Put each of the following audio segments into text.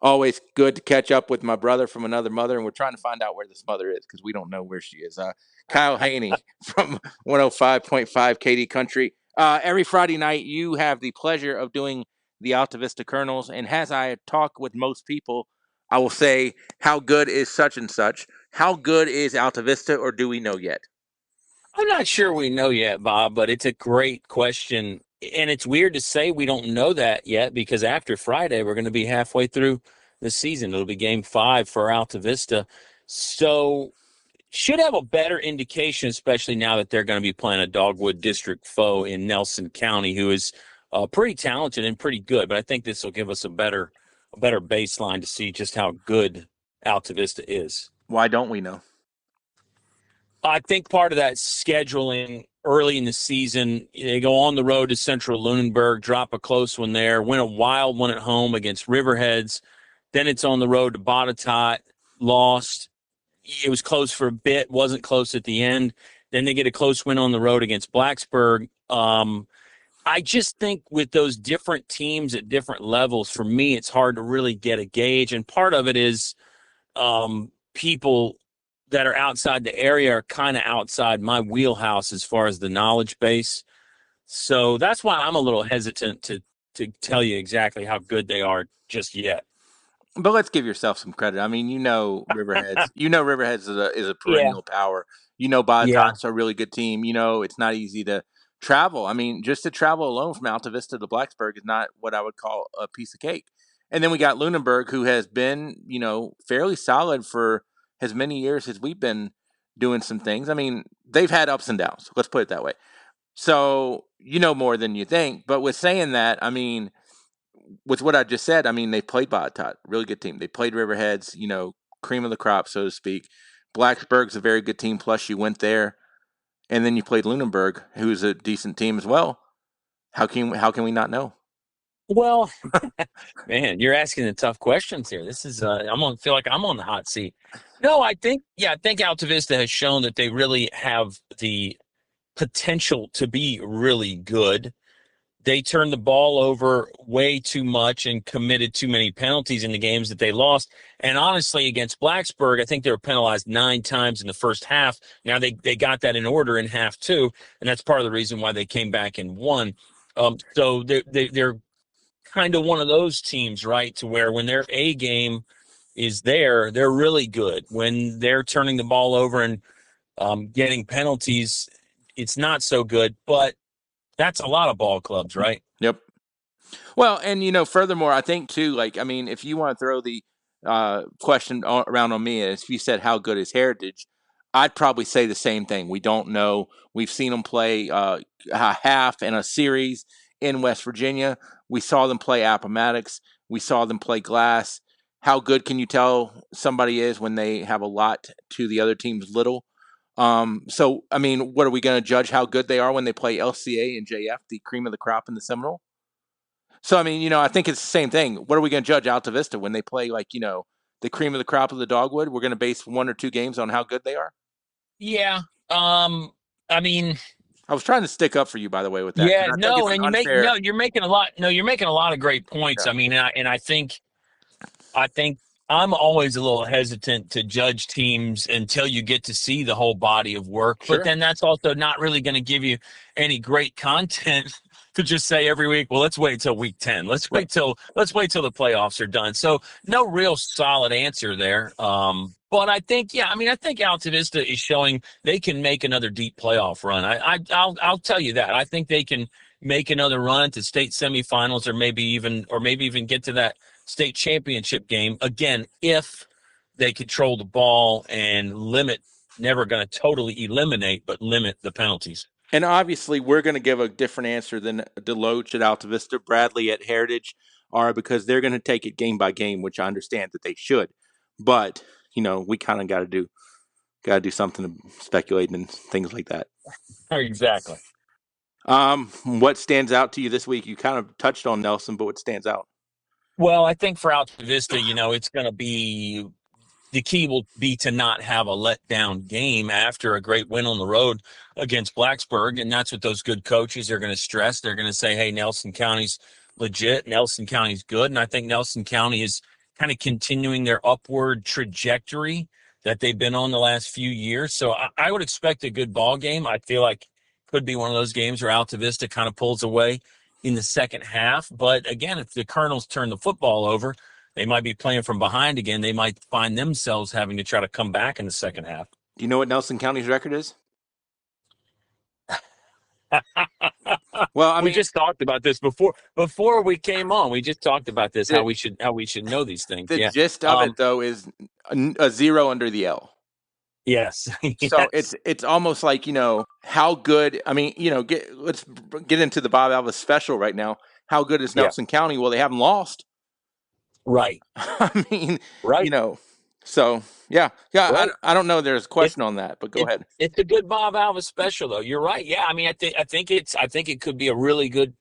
Always good to catch up with my brother from another mother, and we're trying to find out where this mother is because we don't know where she is. Kyle Hoehne from 105.5 KD Country. Every Friday night, you have the pleasure of doing the Altavista Colonels, and as I talk with most people, I will say, how good is such and such? How good is Altavista, or do we know yet? I'm not sure we know yet, Bob, but it's a great question. And it's weird to say we don't know that yet because after Friday, we're going to be halfway through the season. It'll be game 5 for Alta Vista. So should have a better indication, especially now that they're going to be playing a Dogwood District foe in Nelson County, who is pretty talented and pretty good. But I think this will give us a better baseline to see just how good Alta Vista is. Why don't we know? I think part of that scheduling early in the season, they go on the road to Central Lunenburg, drop a close one there, win a wild one at home against Riverheads. Then it's on the road to Botetourt, lost. It was close for a bit, wasn't close at the end. Then they get a close win on the road against Blacksburg. I just think with those different teams at different levels, for me, it's hard to really get a gauge. And part of it is people that are outside the area are kind of outside my wheelhouse as far as the knowledge base. So that's why I'm a little hesitant to tell you exactly how good they are just yet. But let's give yourself some credit. I mean, Riverheads. Riverheads is a Yeah. perennial power. Yeah. Botetourt's a really good team. It's not easy to travel. I mean, just to travel alone from Alta Vista to Blacksburg is not what I would call a piece of cake. And then we got Lunenburg, who has been, fairly solid for as many years as we've been doing some things. I mean, they've had ups and downs. Let's put it that way. So you know more than you think. But with saying that, I mean, with what I just said, I mean, they played Botetourt, really good team. They played Riverheads, cream of the crop, so to speak. Blacksburg's a very good team. Plus, you went there, and then you played Lunenburg, who's a decent team as well. How can we not know? Well, man, you're asking the tough questions here. This is I'm gonna feel like I'm on the hot seat. No, I think Alta Vista has shown that they really have the potential to be really good. They turned the ball over way too much and committed too many penalties in the games that they lost. And honestly, against Blacksburg, I think they were penalized 9 times in the first half. Now they got that in order in half two, and that's part of the reason why they came back and won. So they're kind of one of those teams, right? To where when their A game is there, they're really good. When they're turning the ball over and getting penalties, it's not so good. But that's a lot of ball clubs, right? Yep. Well, and furthermore, I think too, like, I mean, if you want to throw the question around on me, as if you said how good is Heritage, I'd probably say the same thing. We don't know. We've seen them play a half and a series in West Virginia. We saw them play Appomattox. We saw them play Glass. How good can you tell somebody is when they have a lot to the other team's little? So, I mean, what are we going to judge how good they are when they play LCA and JF, the cream of the crop in the Seminole? So, I mean, I think it's the same thing. What are we going to judge Alta Vista when they play, like, the cream of the crop of the dogwood? We're going to base one or two games on how good they are. Yeah. I mean, I was trying to stick up for you, by the way, with that, because yeah, I think no, it's an and unfair. you're making a lot. No, you're making a lot of great points. Yeah, I mean, I think I'm always a little hesitant to judge teams until you get to see the whole body of work. But sure. then that's also not really going to give you any great content to just say every week, well, let's wait till week 10. Yep. Let's wait till the playoffs are done. So no real solid answer there. But I think, yeah, I mean, I think Alta Vista is showing they can make another deep playoff run. I'll tell you that. I think they can make another run to state semifinals or maybe even get to that state championship game again if they control the ball and limit, never going to totally eliminate, but limit the penalties. And obviously, we're going to give a different answer than Deloach at Alta Vista, Bradley at Heritage are, because they're going to take it game by game, which I understand that they should. But we kind of got to do something to speculate and things like that. Exactly. What stands out to you this week? You kind of touched on Nelson, but what stands out? Well, I think for Alta Vista, it's going to be the key will be to not have a letdown game after a great win on the road against Blacksburg. And that's what those good coaches are going to stress. They're going to say, hey, Nelson County's legit. Nelson County's good. And I think Nelson County is kind of continuing their upward trajectory that they've been on the last few years. So I would expect a good ball game. I feel like could be one of those games where Altavista kind of pulls away in the second half. But again, if the Colonels turn the football over, they might be playing from behind again. They might find themselves having to try to come back in the second half. Do you know what Nelson County's record is? Well, I We mean, just talked about this before we came on. We just talked about this the how we should know these things. the Yeah. gist of it though is a zero under the L. Yes. So Yes. it's almost like how good. I mean, let's get into the Bob Alvis special right now. How good is Yeah. Nelson County? Well, they haven't lost. Right. I mean, you Right. know, so yeah. Right. I don't know. There's a It question on that, but go ahead. it's a good Bob Alvis special though. You're right. Yeah. I mean, I think it could be a really good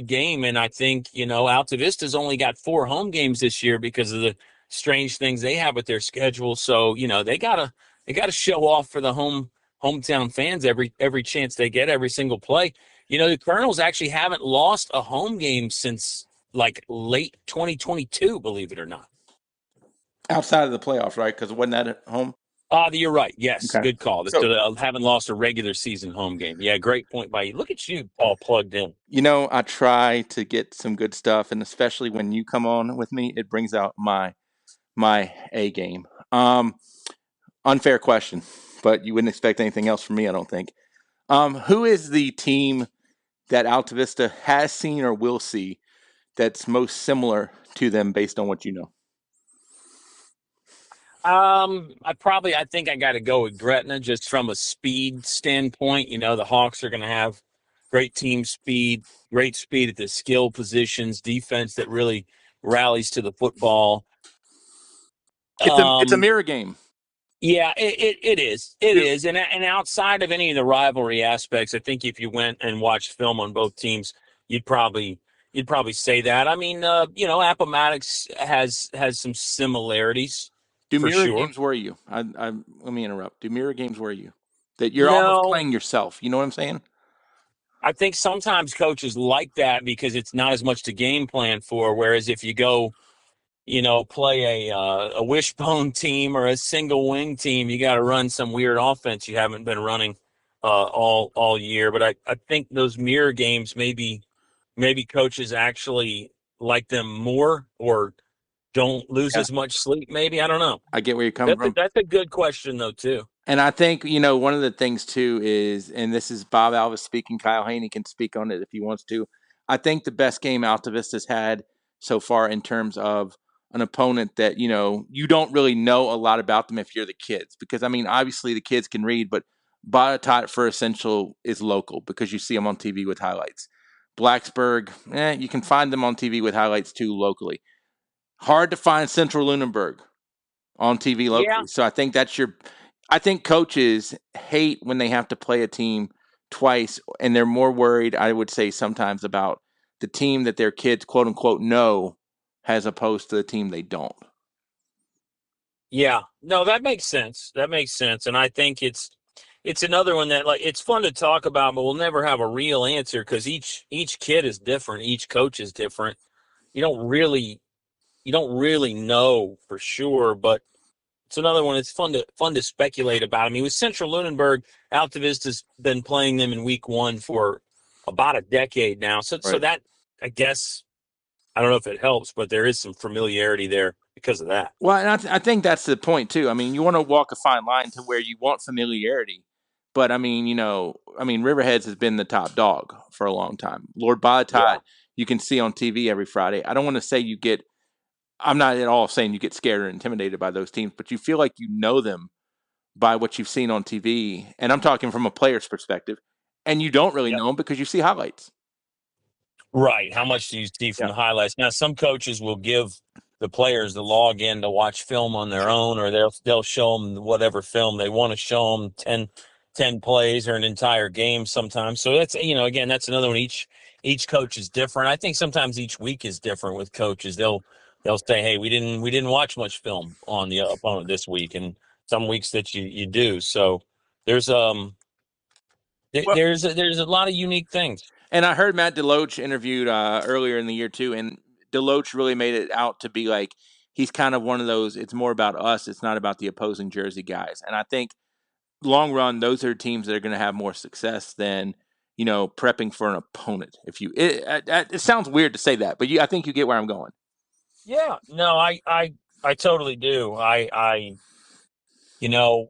game. And I think, Alta Vista's only got 4 home games this year because of the strange things they have with their schedule. So, they gotta show off for the hometown fans every chance they get, every single play. The Colonels actually haven't lost a home game since like late 2022, believe it or not. Outside of the playoffs, right? Because wasn't that at home? You're right. Yes, Okay. good call. So, So haven't lost a regular season home game. Yeah, great point by you. Look at you, all plugged in. I try to get some good stuff, and especially when you come on with me, it brings out my A game. Unfair question, but you wouldn't expect anything else from me, I don't think. Who is the team that Altavista has seen or will see that's most similar to them based on what you know? I think I got to go with Gretna just from a speed standpoint. The Hawks are going to have great team speed, great speed at the skill positions, defense that really rallies to the football. It's a Um, mirror game. Yeah, it is. It Do, is. And outside of any of the rivalry aspects, I think if you went and watched film on both teams, you'd probably you'd probably say that. I mean, Appomattox has some similarities do for mirror sure. games worry you? Let me interrupt. Do mirror games worry you? That you're almost No, playing yourself. You know what I'm saying? I think sometimes coaches like that because it's not as much to game plan for. Whereas if you go play a wishbone team or a single wing team, you got to run some weird offense you haven't been running all year. But I think those mirror games maybe coaches actually like them more or don't lose Yeah, as much sleep. Maybe I don't know. I get where you're coming from. That's a good question though too. And I think, one of the things too is, and this is Bob Alvis speaking, Kyle Hoehne can speak on it if he wants to. I think the best game Altavista's had so far in terms of an opponent that, you don't really know a lot about them if you're the kids. Because, I mean, obviously the kids can read, but Botetourt for Essential is local because you see them on TV with highlights. Blacksburg, you can find them on TV with highlights too locally. Hard to find Central Lunenburg on TV Yeah, locally. So I think coaches hate when they have to play a team twice and they're more worried, I would say sometimes about the team that their kids quote unquote know as opposed to the team they don't. yeah. No, that makes sense. That makes sense. And I think it's another one that like it's fun to talk about, but we'll never have a real answer because each kid is different, each coach is different. You don't really you don't really know for sure, but it's another one. It's fun to speculate about. I mean, with Central Lunenburg, Altavista's been playing them in week 1 for about a decade now. So Right. that I guess I don't know if it helps, but there is some familiarity there because of that. Well, and I think that's the point too. I mean, you want to walk a fine line to where you want familiarity, but I mean, Riverheads has been the top dog for a long time. Lord Yeah. Botetourt, you can see on TV every Friday. I don't want to say you get. I'm not at all saying you get scared or intimidated by those teams, but you feel like you know them by what you've seen on TV. And I'm talking from a player's perspective. And you don't really Yep. know them because you see highlights. Right. How much do you see from Yeah. the highlights? Now, some coaches will give the players the login to watch film on their own, or they'll show them whatever film they want to show them 10 plays or an entire game sometimes. So that's again that's another one. Each coach is different. I think sometimes each week is different with coaches. They'll say, hey, we didn't watch much film on the opponent this week, and some weeks that you do. So there's Well, there's a lot of unique things. and I heard Matt Deloach interviewed earlier in the year too, and Deloach really made it out to be like he's kind of one of those. It's more about us. It's not about the opposing jersey guys. And I think long run, those are teams that are going to have more success than prepping for an opponent. If you, it sounds weird to say that, but I think you get where I'm going. Yeah, no, I totally do. You know,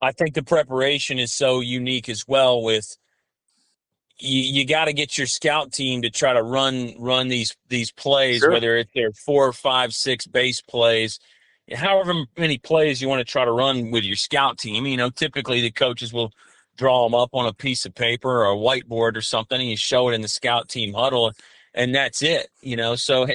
I think the preparation is so unique as well with you got to get your scout team to try to run these plays, Sure. whether it's their 4 or 5, 6 base plays, however many plays you want to try to run with your scout team. Typically the coaches will draw them up on a piece of paper or a whiteboard or something, and you show it in the scout team huddle, and that's it. So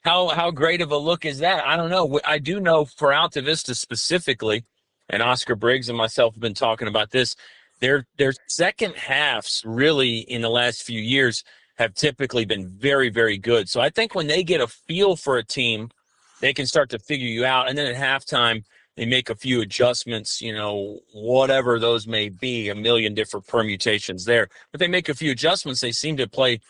how great of a look is that? I don't know. I do know for Altavista specifically, and Oscar Briggs and myself have been talking about this. Their second halves really in the last few years have typically been very, very good. So I think when they get a feel for a team, they can start to figure you out. And then at halftime, they make a few adjustments, whatever those may be, a million different permutations there. But they make a few adjustments. They seem to play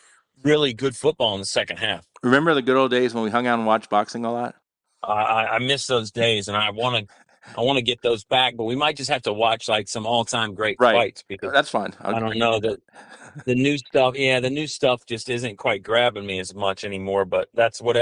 really good football in the second half. Remember the good old days when we hung out and watched boxing a lot? I miss those days, and I want to get those back. But we might just have to watch like some all time great Right. fights because That's fine. I I don't can know do that. that the new stuff. Yeah, the new stuff just isn't quite grabbing me as much anymore. But that's what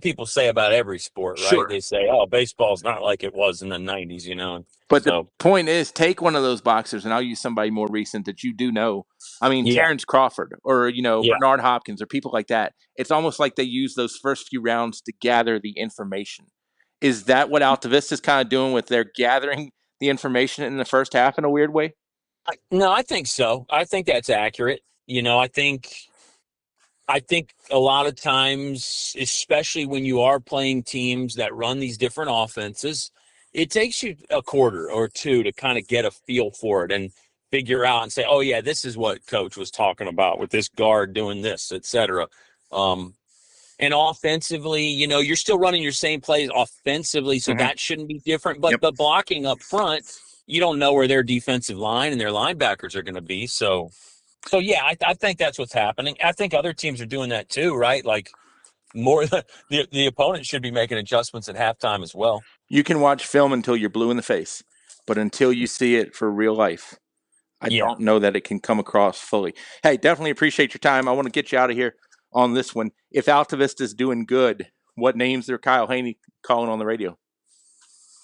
people say about every sport, right? Sure. They say, "Oh, baseball's not like it was in the '90s." But the So point is, take one of those boxers, and I'll use somebody more recent that you do know. I mean, yeah, Terrence Crawford or, yeah. Bernard Hopkins or people like that. It's almost like they use those first few rounds to gather the information. Is that what Altavista is kind of doing with their gathering the information in the first half in a weird way? No, I think so. I think that's accurate. I think a lot of times, especially when you are playing teams that run these different offenses, it takes you a quarter or two to kind of get a feel for it and figure out and say, "Oh yeah, this is what coach was talking about with this guard doing this, etc." Um, and offensively, you're still running your same plays offensively, so Hmm. that shouldn't be different. But Yep. the blocking up front, you don't know where their defensive line and their linebackers are going to be, so yeah, I think that's what's happening. I think other teams are doing that too, right? Like more the opponent should be making adjustments at halftime as well. You can watch film until you're blue in the face, but until you see it for real life, I Yeah. don't know that it can come across fully. Hey, definitely appreciate your time. I want to get you out of here on this one. If Altavista is doing good, what names are Kyle Hoehne calling on the radio?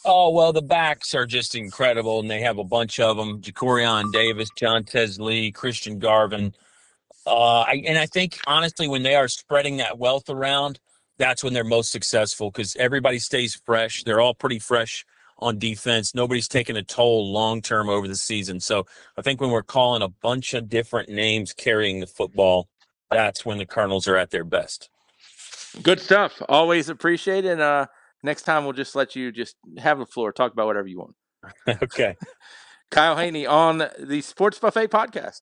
Oh well, the backs are just incredible, and they have a bunch of them: Jacorian Davis, John Lee, Christian Garvin. And I think honestly, when they are spreading that wealth around, that's when they're most successful because everybody stays fresh. They're all pretty fresh on defense. Nobody's taking a toll long term over the season. So I think when we're calling a bunch of different names carrying the football, that's when the Cardinals are at their best. Good stuff. Always appreciate it. Next time we'll just let you just have the floor, talk about whatever you want. Okay. Kyle Hoehne on the Sports Buffet podcast.